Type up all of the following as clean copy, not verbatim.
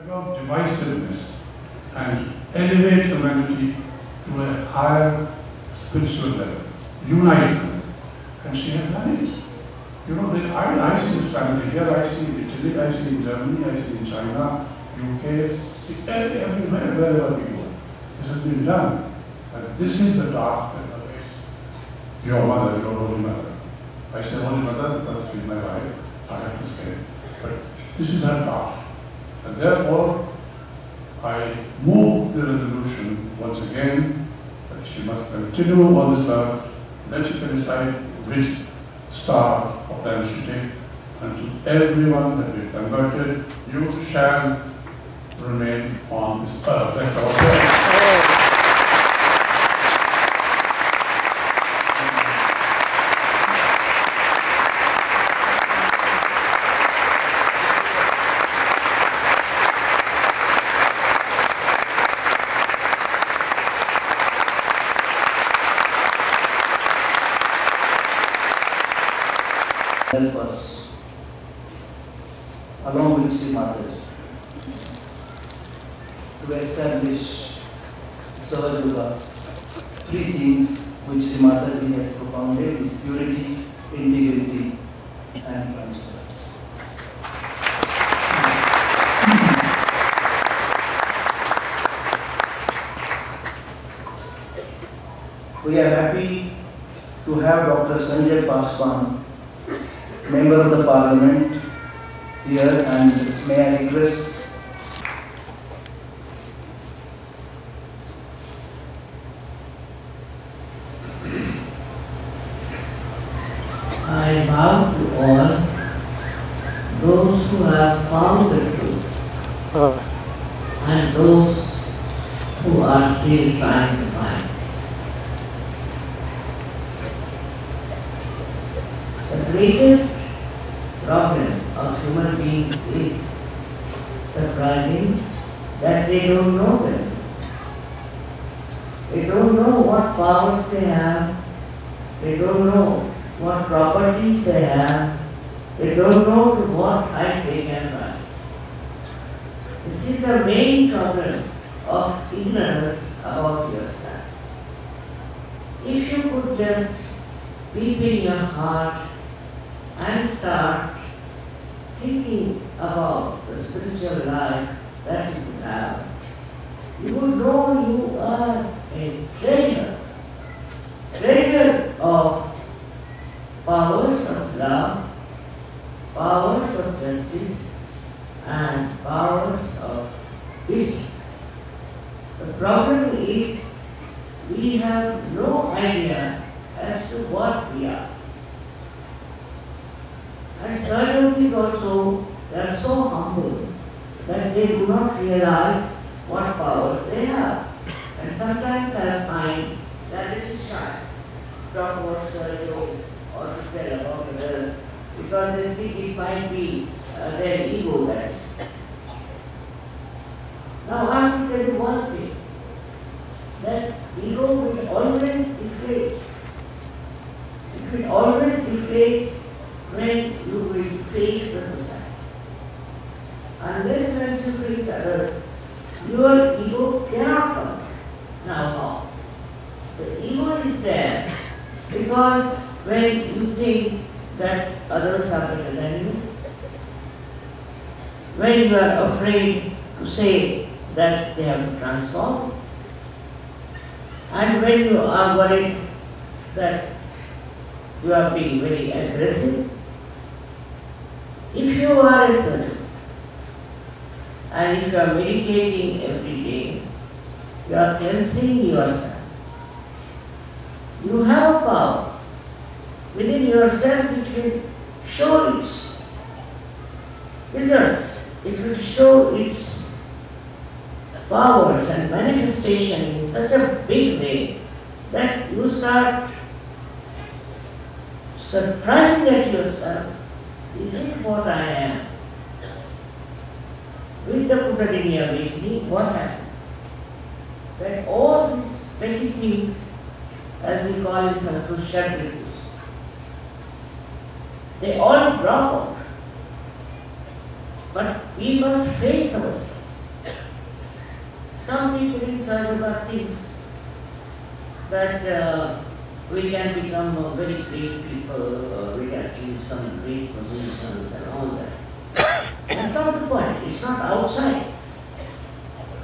about divisiveness and elevate humanity to a higher spiritual level, unite them. And she had done it. You know, I see this family here, I see in Italy, I see in Germany, I see in China, UK, everywhere, wherever we go. This has been done. And this is the task that awaits your mother, your holy mother. I say holy mother because she's my wife, I have to say. But this is her task. And therefore, I move the resolution once again that she must continue on this earth, then she can decide which star of planet she takes. And to everyone that be converted, you shall remain on this earth. That's our prayer. Help us, along with Sri Mataji, to establish Sahaja. Three things which Sri Mataji has propounded is purity, integrity, and transparency. We are happy to have Dr. Sanjay Paswan, Member of the Parliament, here, and may I request I bow to all those who have found the truth and those who are still trying to find. The greatest problem of human beings is surprising that they don't know themselves. They don't know what powers they have. They don't know what properties they have. They don't know to what height they can rise. This is the main problem of ignorance about yourself. If you could just peep in your heart and start thinking about the spiritual life that you could have, you would know you are a treasure of powers of love, powers of justice, and powers of wisdom. The problem is we have no idea as to what we are. And certain also, they are so humble that they do not realize what powers they have. And sometimes I find that it is shy to talk about Sergio or to tell about others because they think it might be their ego that is. Now I have to tell you one thing, that ego will always deflate. It will always deflate when you will face the society. Unless and until you face others, your ego cannot come. Now how? The ego is there because when you think that others are better than you, when you are afraid to say that they have to transform, and when you are worried that you are being very aggressive, if you are a sadhu, and if you are meditating every day, you are cleansing yourself. You have a power within yourself which will show its results. It will show its powers and manifestation in such a big way that you start surprising at yourself. Is it what I am? With the Kundalini awakening, what happens? That all these petty things, as we call in Sanskrit, shadritus, they all drop out. But we must face ourselves. Some people in Sarvabhat thinks that we can become very great people, or we can achieve some great positions and all that. That's not the point. It's not outside.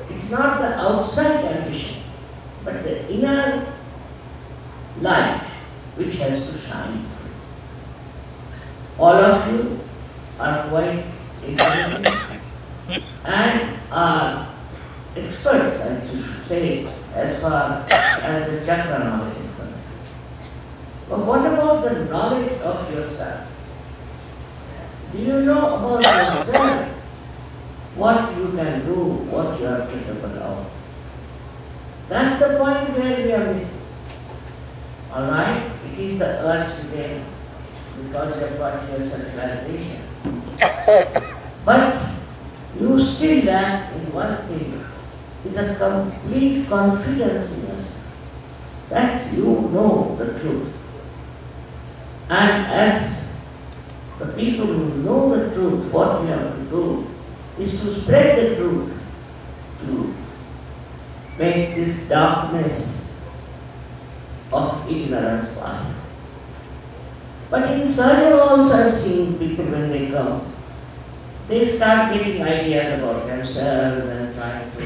It's not the outside ambition, but the inner light which has to shine through. All of you are quite intelligent and are experts, I should say, as far as the chakra knowledge is concerned. But what about the knowledge of yourself? Do you know about yourself what you can do, what you are capable of? That's the point where we are missing. Alright? It is the urge within, because you have got your socialization. But you still lack in one thing, is a complete confidence in yourself, that you know the truth. And as the people who know the truth, what you have to do is to spread the truth, to make this darkness of ignorance possible. But in Sarja also I have seen people when they come, they start getting ideas about themselves and trying to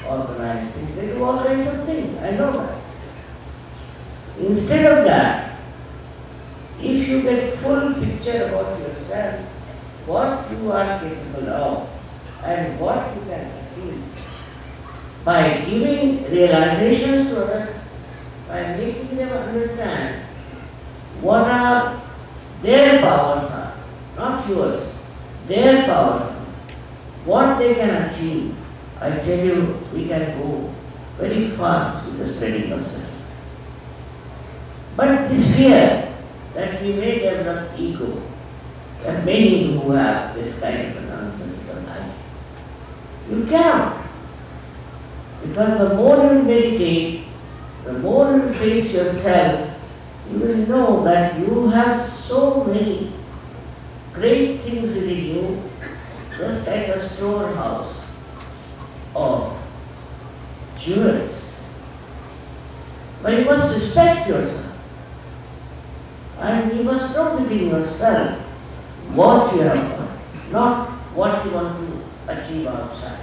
organize things. They do all kinds of things, I know that. Instead of that, if you get full picture about yourself, what you are capable of and what you can achieve, by giving realizations to others, by making them understand what are their powers are, not yours, their powers are, what they can achieve, I tell you, we can go very fast with the spreading of self. But this fear that we may develop ego, there are many who have this kind of a nonsensical idea. You cannot. Because the more you meditate, the more you face yourself, you will know that you have so many great things within you, just like a storehouse of jewels. But you must respect yourself. And you must know within yourself what you have got, not what you want to achieve outside.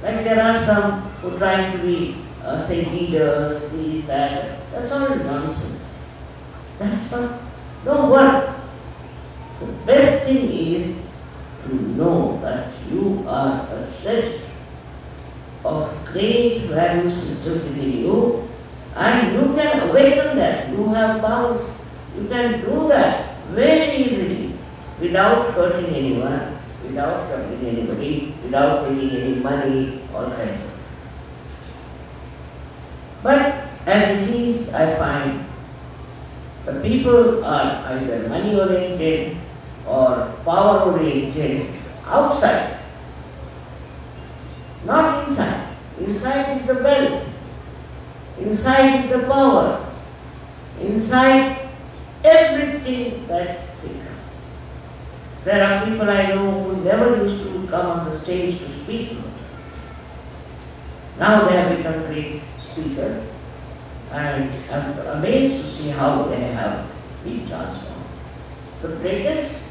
Like there are some who are trying to be, say, leaders, these, that. That's all nonsense. That's not, no work. The best thing is to know that you are a set of great value system within you, and you can awaken that. You have powers. You can do that very easily without hurting anyone, without troubling anybody, without taking any money, all kinds of things. But as it is, I find the people are either money oriented or power oriented outside, not inside. Inside is the wealth, inside is the power, inside everything that they come. There are people I know who never used to come on the stage to speak. Now they have become great speakers, and I'm amazed to see how they have been transformed. The greatest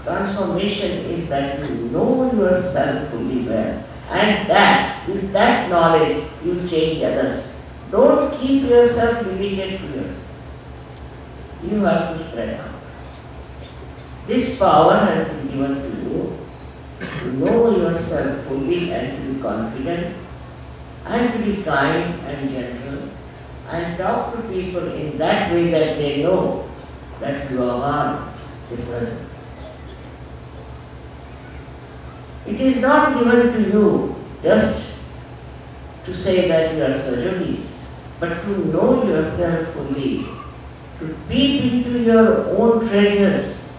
transformation is that you know yourself fully well, and that with that knowledge you change others. Don't keep yourself limited to yourself. You have to spread out. This power has been given to you to know yourself fully and to be confident and to be kind and gentle and talk to people in that way that they know that you are a surgeon. It is not given to you just to say that you are surgeons, but to know yourself fully, to peep into your own treasures,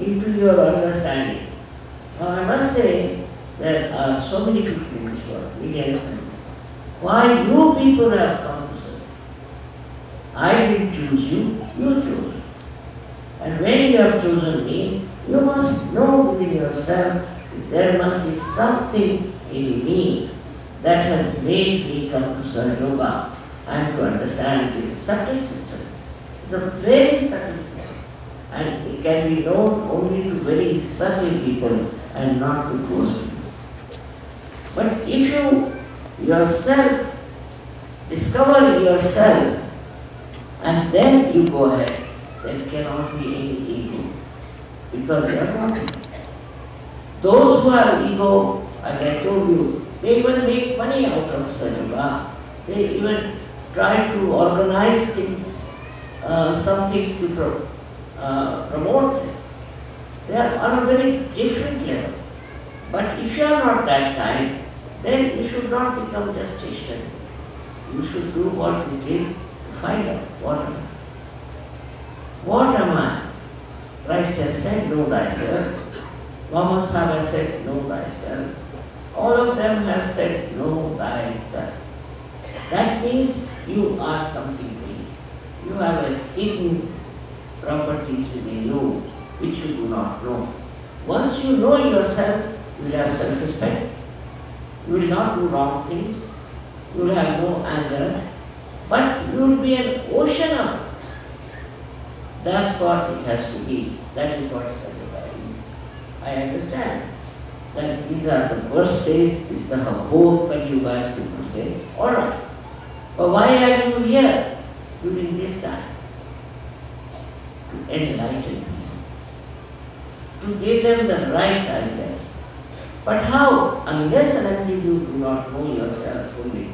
into your understanding. Now I must say, there are so many people in this world, millions and millions. Why you people have come to surgery? I didn't choose you, you chose me. And when you have chosen me, you must know within yourself that there must be something in me that has made me come to Sahaja Yoga and to understand the subtle system. It's a very subtle system, and it can be known only to very subtle people and not to close people. But if you yourself discover yourself and then you go ahead, there cannot be any ego, because you are not ego. Those who have ego, as I told you, they even make money out of Sahaja Yoga. They even try to organize things, something to promote them. They are on a very different level. But if you are not that kind, then you should not become just stationary. You should do what it is to find out what am I. What am I? Christ has said, know thyself. Muhammad Sahib has said, know thyself. All of them have said, know thyself. That means you are something great. You have a hidden properties within you which you do not know. Once you know yourself, you will have self-respect. You will not do wrong things. You will have no anger. But you will be an ocean of it. That's what it has to be. That is what Sahaja Yoga is. I understand that these are the worst days, this is the whole Kali Yuga, as people say. Alright. But why are you here during this time? To enlighten people. To give them the right ideas. But how? Unless and until you do not know yourself fully,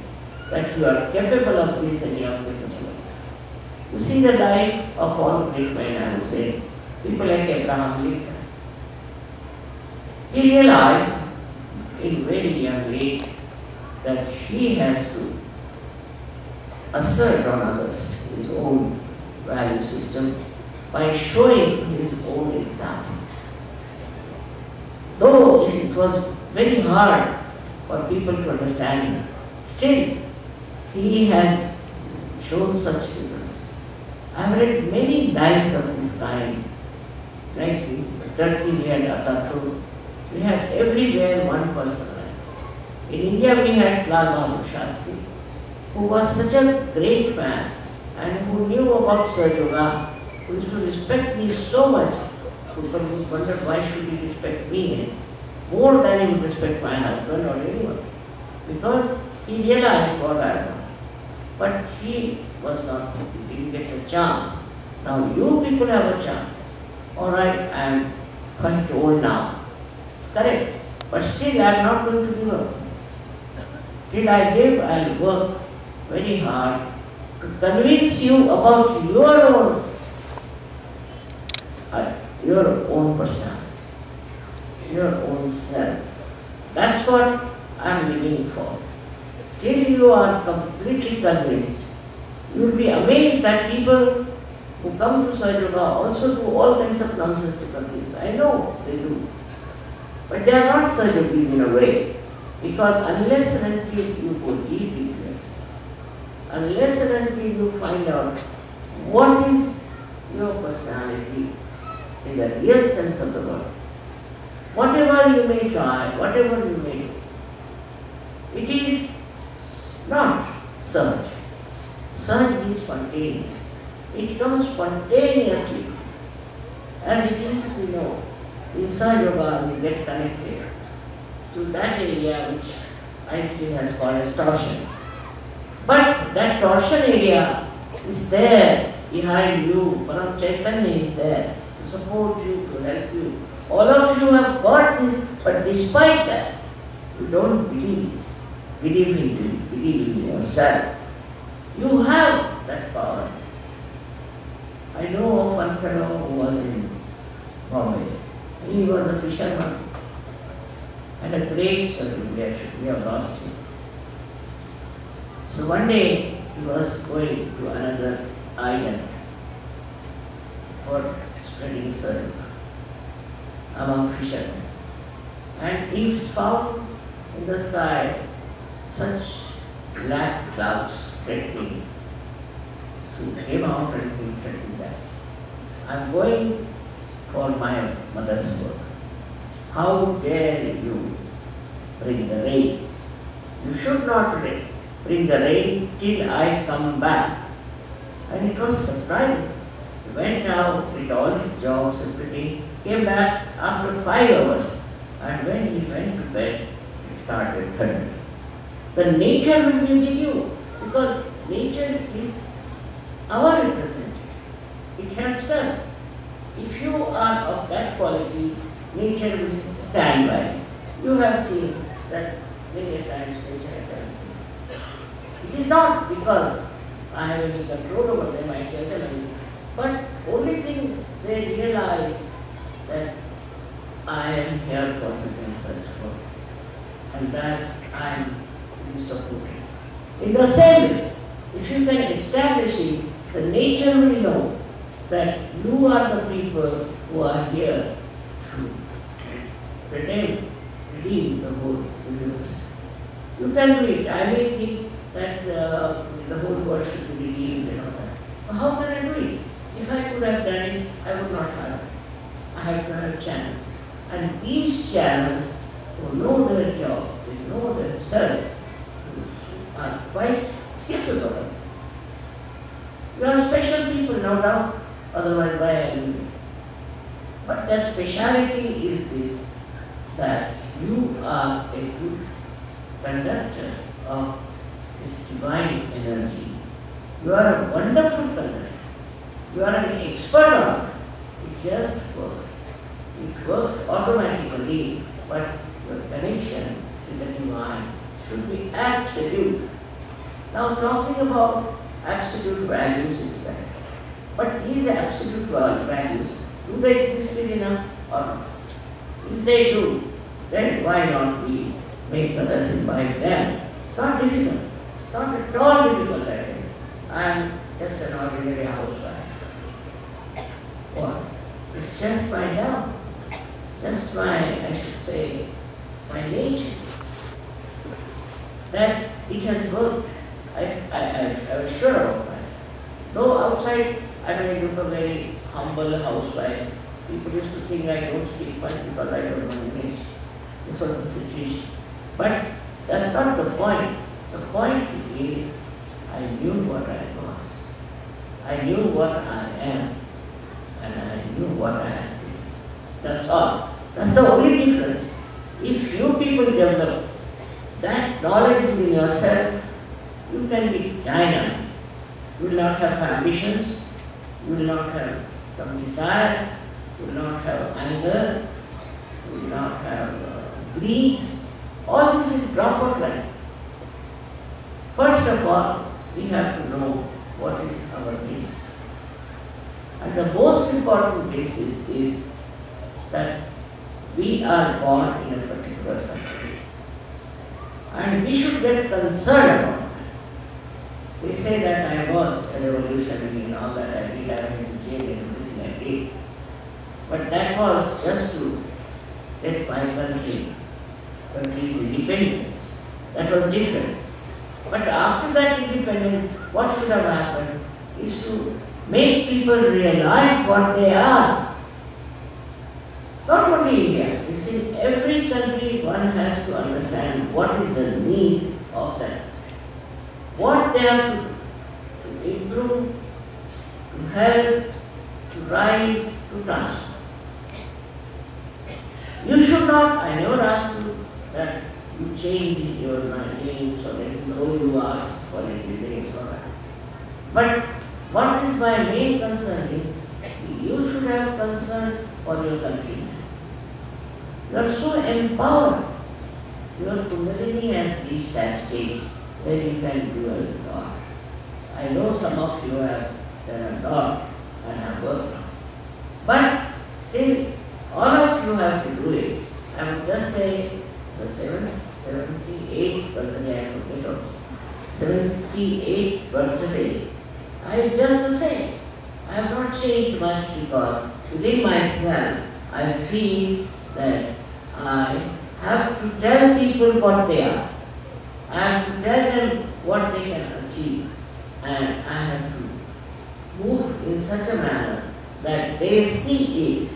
that you are capable of this and you are capable of that. You see the life of all great men, I would say, people like Abraham Lincoln. He realized in very young age that he has to assert on others his own value system by showing his own example. Though it was very hard for people to understand him, still he has shown such results. I have read many lives of this kind. Like in Turkey we had Atatürk, we had everywhere one person. In India we had Lal Bahadur Shastri, who was such a great man and who knew about Sahaja Yoga, who used to respect me so much. People would wonder why should he respect me more than he would respect my husband or anyone. Because he realized what I want. But he was not, he didn't get a chance. Now you people have a chance. Alright, I am quite old now. It's correct. But still I am not going to give up. Till I live, I will work very hard to convince you about your own personality, your own self. That's what I am living for. Till you are completely convinced, you will be amazed that people who come to Sahaja Yoga also do all kinds of nonsensical things. I know they do. But they are not Sahaja Yogis in a way. Because unless and until you go deep into yourself, unless and until you find out what is your personality in the real sense of the word, whatever you may try, whatever you may do, it is not search. Search means spontaneous. It comes spontaneously. As it is, we know, in Sahaja Yoga we get connected to that area which Einstein has called as torsion. But that torsion area is there behind you. Param Chaitanya is there to support you, to help you. All of you have got this, but despite that, you don't believe it. Believe in yourself. You have that power. I know of one fellow who was in Bombay. He was a fisherman. And a great circumcision, we have lost him. So one day he was going to another island for spreading Sahaja among fishermen. And he found in the sky such black clouds threatening. So he came out and he threatened that. I am going for my mother's work. How dare you bring the rain? You should not bring the rain till I come back. And it was surprising. He went out, did all his jobs, everything, came back after 5 hours. And when he went to bed, it started thundering. The nature will be with you, because nature is our representative. It helps us. If you are of that quality, nature will stand by. You have seen that many times nature has everything. It is not because I have any control over them, I tell them anything. But only thing they realize that I am here for such and such work, and that I am to be supported. In the same way, if you can establish it, the nature will know that you are the people who are here to redeem the whole universe. You can do it. I may think that the whole world should be redeemed and all that. But how can I do it? If I could have done it, I would not have it. I have to have channels. And these channels who know their job, they know themselves, are quite capable of it. You are special people, no doubt, otherwise why are you here? But that speciality is this, that you are a good conductor of this divine energy. You are a wonderful conductor. You are an expert on it. It just works. It works automatically, but your connection with the divine should be absolute. Now talking about absolute values is that. But these absolute values, do they exist in us or not? If they do, then why not we make others imbibe them? It's not difficult. It's not at all difficult, I think. I am just an ordinary housewife. What? It's just my love. Just my, I should say, my nature. That it has worked. I was sure of myself. Though outside I may look a very humble housewife, people used to think I don't speak much because I don't know English. This was the situation. But that's not the point. The point is, I knew what I was. I knew what I am. And I knew what I had to do. That's all. That's the only difference. If you people develop that knowledge within yourself, you can be dynamic. You will not have ambitions, you will not have some desires, you will not have anger, you will not have greed. All this will drop out like. First of all, we have to know what is our basis. And the most important basis is that we are born in a particular country. And we should get concerned about it. They say that I was a revolutionary and all that I did, I went to jail and everything I did. But that was just to get my country's independence. That was different. But after that independence, what should have happened is to make people realize what they are. Not only India, it's in every country one has to understand what is the need of that country. What they have to do to improve, to help, to rise, to transform. You should not, I never asked you that you change your names or anything, though you ask for any names or that. But what is my main concern is, you should have concern for your country. You are so empowered. Your Kundalini has reached that state where you can do a lot. I know some of you have done a lot and have worked on. But still, all of you have to do it. I would just say the 78th birthday, I forget also. 78th birthday. I am just the same. I have not changed much because within myself I feel that I have to tell people what they are. I have to tell them what they can achieve. And I have to move in such a manner that they see it,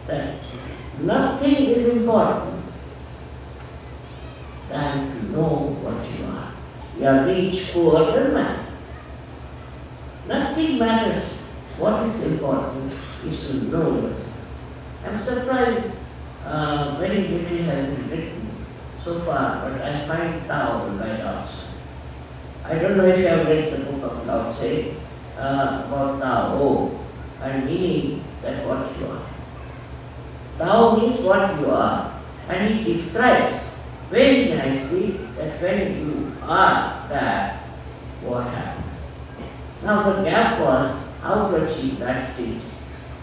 that nothing is important. than to know what you are. You are rich, poor, doesn't matter. Nothing matters. What is important is to know yourself. I'm surprised very little has been written so far, but I find Tao right outside. I don't know if you have read the book of Lao Tse about Tao and meaning that what you are. Tao means what you are, and he describes very nicely that when you are that, what happens. Now the gap was how to achieve that state,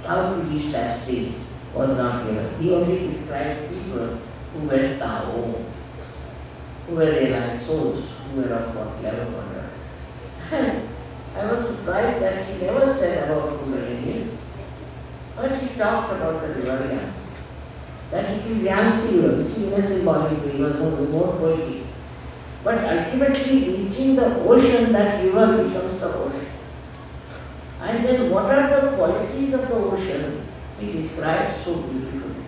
how to reach that state was not given. He only described people who were Tao, who were realized souls, who were of what level wonder. And I was surprised that he never said about Kundalini, but he talked about the river Yangtze. That it is Yangtze river, see, in a symbolic way, was more poetic. But ultimately reaching the ocean, that river becomes the ocean. And then what are the qualities of the ocean? He describes so beautifully.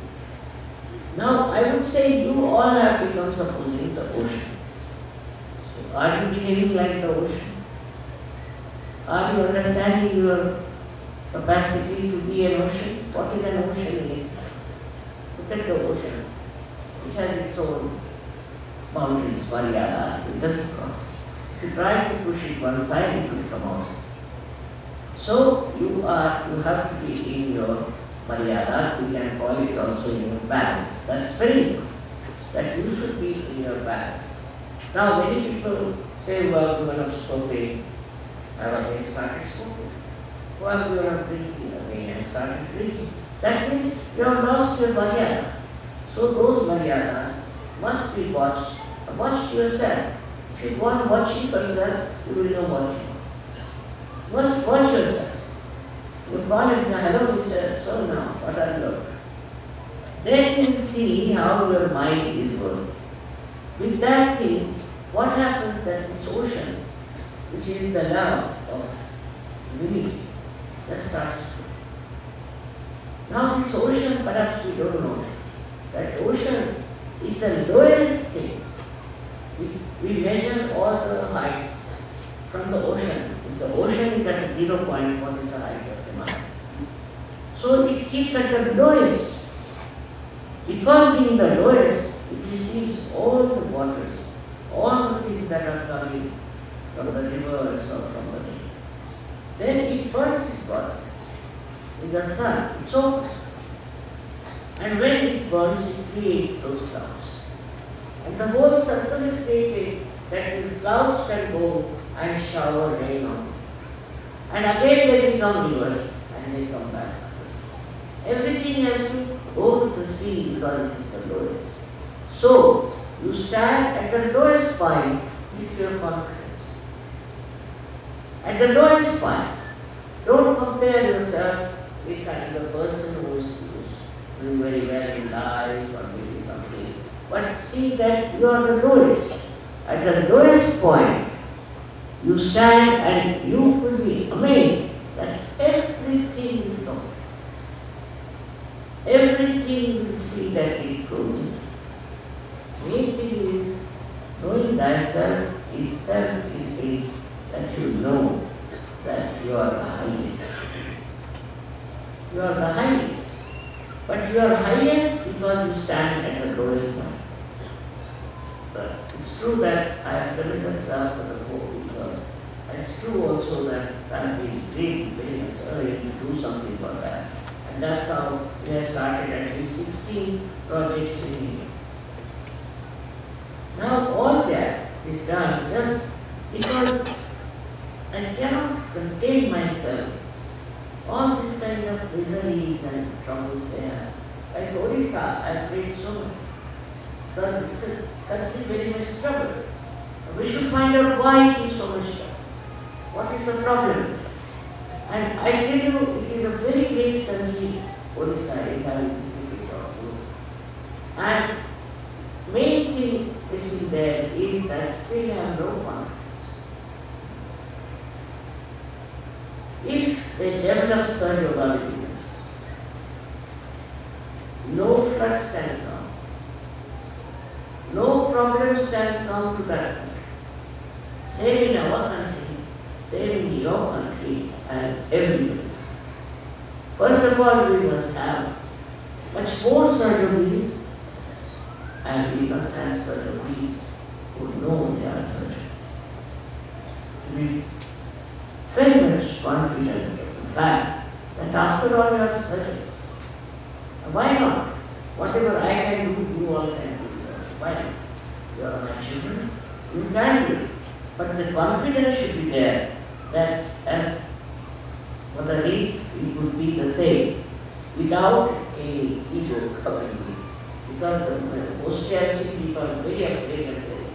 Now I would say you all have become supposing the ocean. So are you behaving like the ocean? Are you understanding your capacity to be an ocean? What is an ocean is? Look at the ocean. It has its own boundaries, maryadas, it doesn't cross. If you try to push it one side, it will come outside. So you have to be in your maryadas, we can call it also in your balance. That's very important, that you should be in your balance. Now many people say, well, given up smoking, I have again started smoking. Well, given up drinking, again I started drinking. That means you have lost your maryadas. So those maryadas must be watched. Watch yourself. If you want watching yourself, you will know what you want. You must watch yourself. You call and say, hello Mr. So now, what are you? Then you will see how your mind is working. With that thing, what happens that this ocean, which is the love of unity, just starts. Now this ocean, perhaps we don't know that ocean is the lowest thing. We measure all the heights from the ocean. If the ocean is at 0 point, what is the height of the mind? So it keeps at the lowest. Because being the lowest, it receives all the waters, all the things that are coming from the rivers or from the lake. Then it burns its body in the sun. It's open. And when it burns, it creates those clouds. And the whole circle is created that these clouds can go and shower rain on them. And again they become rivers and they come back to the sea. Everything has to go to the sea because it is the lowest. So, you stand at the lowest point with your confidence. At the lowest point, don't compare yourself with the person who is doing very well in life or maybe something. But see that you are the lowest. At the lowest point, you stand and you will be amazed that everything will come. Everything will see that it flows into. Main thing is knowing thyself is that you know that you are the highest. You are the highest. But you are highest because you stand at the lowest point. But it's true that I have tremendous love for the poor people. It's true also that I have been dreaming very much earlier to do something for that. And that's how we have started at least 16 projects in India. Now all that is done just because I cannot contain myself. All this kind of miseries and troubles there. Like Odisha, I prayed so much. Because it's a country very much in trouble. We should find out why it is so much trouble. What is the problem? And I tell you, it is a very great country, Odisha is, I visited it also. And main thing is in there is that still I have no confidence. If they develop such abilities, no floods can come, no problems can come to that country. Same in our country, same in your country, and everywhere. First of all, we must have much more surgeries, and we must have surgeries who know they are surgeons. To be very much confident of the fact that after all you are surgeons. Why not? Whatever I can do, you all can do. Why not? You are my children, you can do it. But the confidence should be there that as Mother is, it would be the same without any ego covering it. Because the osteopathic people are very afraid of it.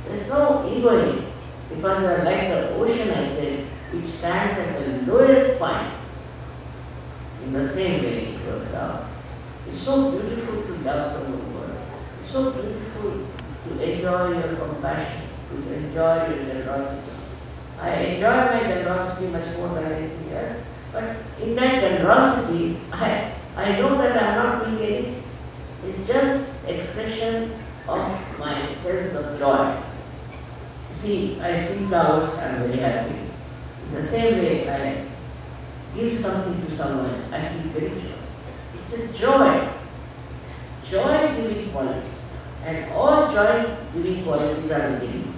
There's no ego in it. Because like the ocean, I said, it stands at the lowest point. In the same way it works out. It's so beautiful to love the whole world. It's so beautiful to enjoy your compassion, to enjoy your generosity. I enjoy my generosity much more than anything else. But in that generosity, I know that I am not doing anything. It's just expression of my sense of joy. You see, I see flowers, I am very happy. In the same way, I give something to someone, I feel very joyous. It's a joy. Joy-giving quality. And all joy-giving qualities are within you,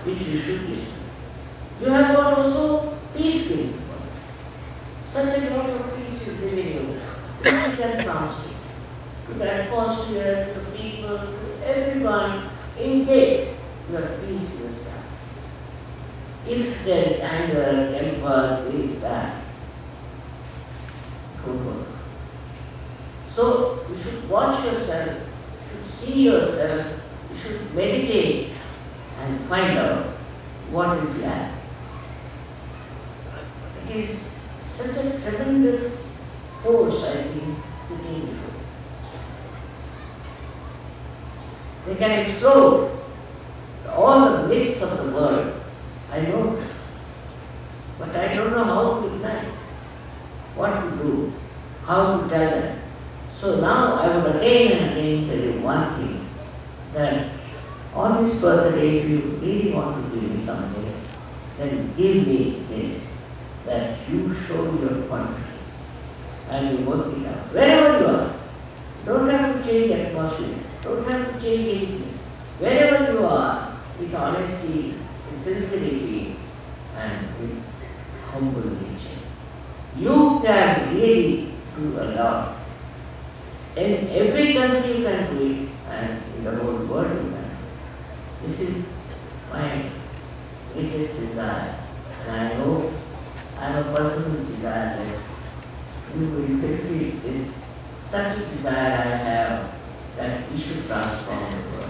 which you should be. You have got also peace-giving qualities. Such a lot of peace is within you, which you can transmit to the atmosphere, to the people, to everyone, in case your peace is established. If there is anger, temper, this, that, don't work. So you should watch yourself, you should see yourself, you should meditate and find out what is that. It is such a tremendous force, I think, sitting before. They can explode all the myths of the world. I know that. But I don't know how to ignite, what to do, how to tell them. So now I would again and again tell you one thing, that on this birthday, if you really want to give me something, then give me this, that you show your confidence and you work it out. Wherever you are, don't have to change atmosphere, don't have to change anything. Wherever you are, with honesty, with sincerity, and with humble nature, you can really do a lot. In every country you can do it, and in the whole world you can do it. This is my greatest desire, and I know I am a person who desires this. You will fulfill this subtle desire I have, that we should transform the world.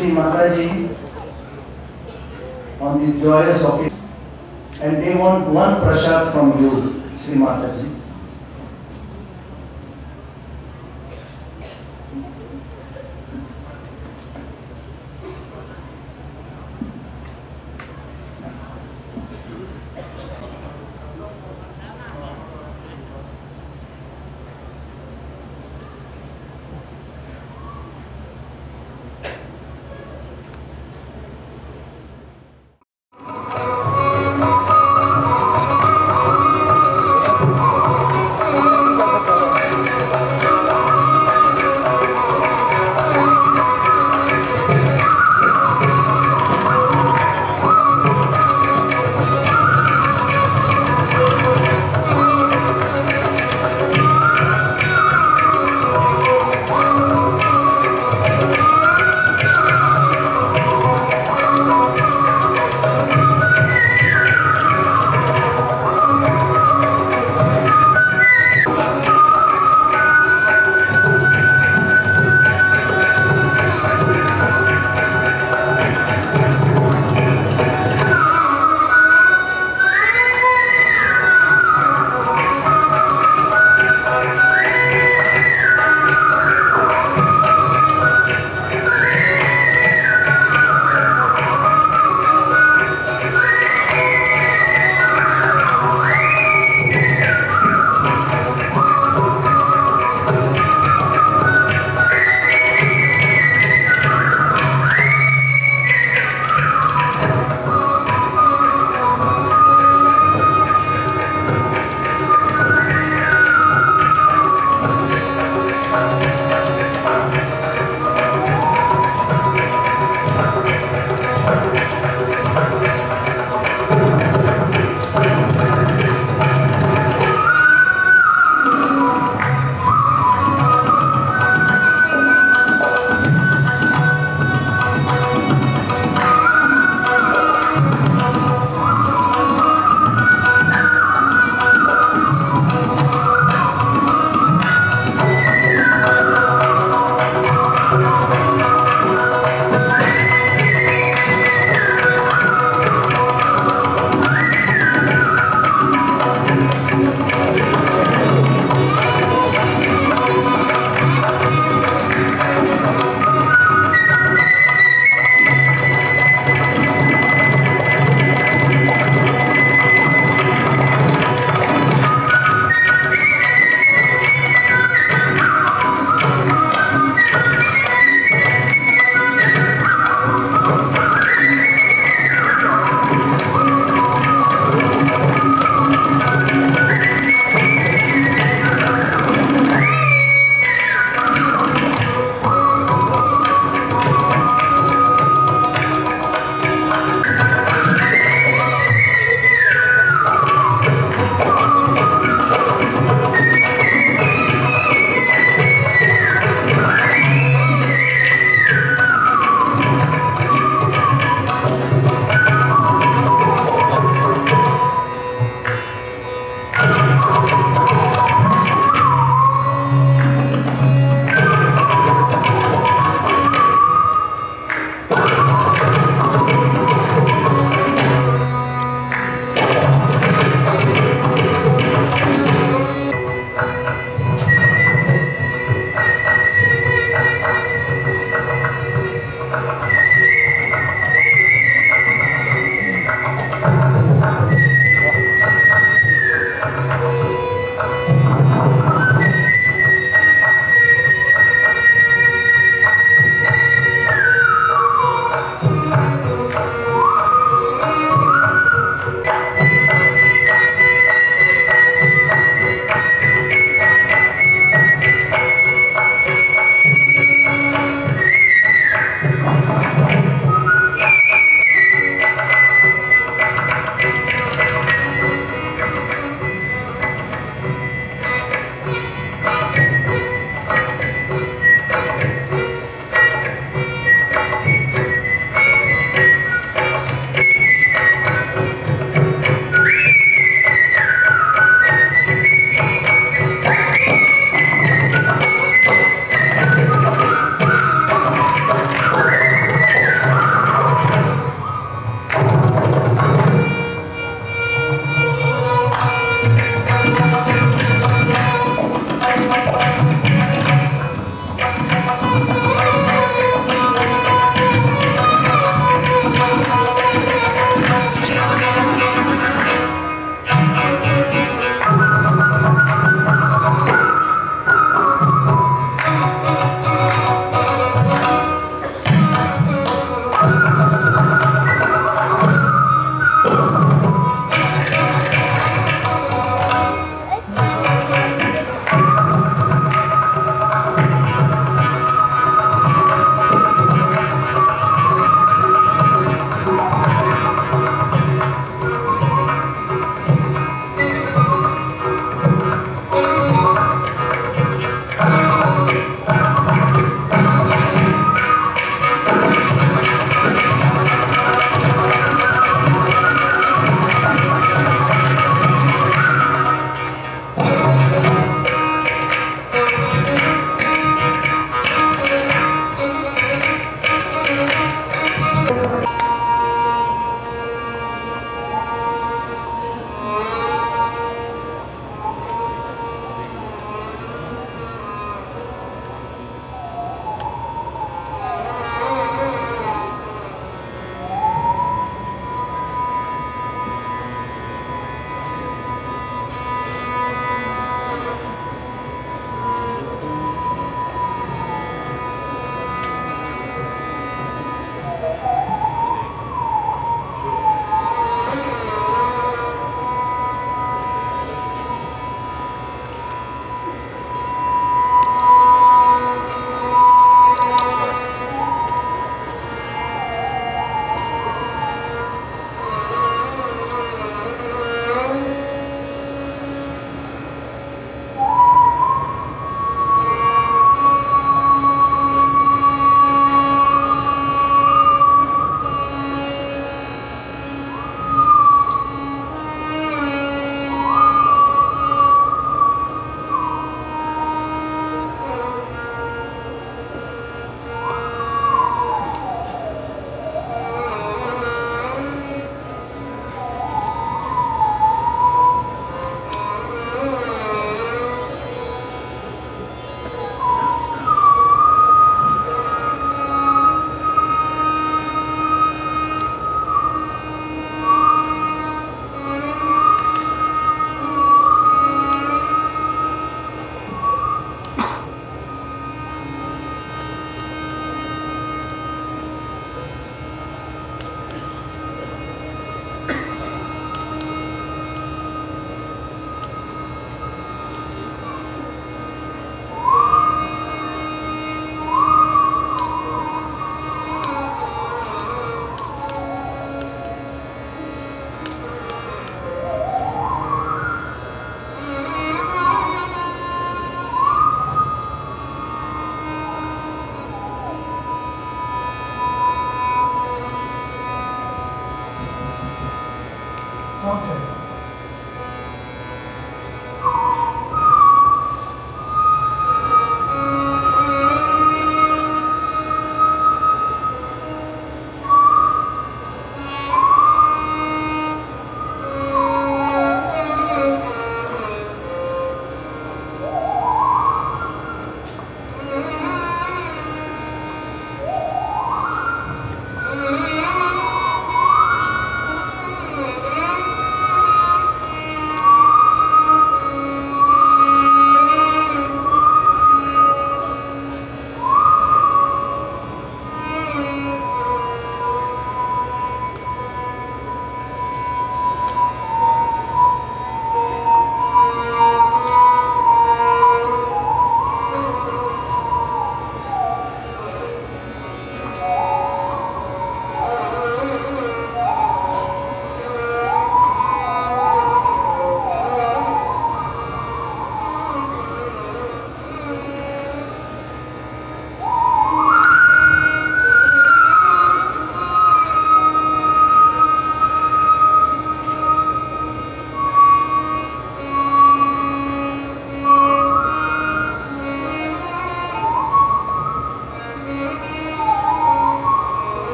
Shri Mataji on this joyous occasion, and they want one prasad from you, Shri Mataji.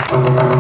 Thank you.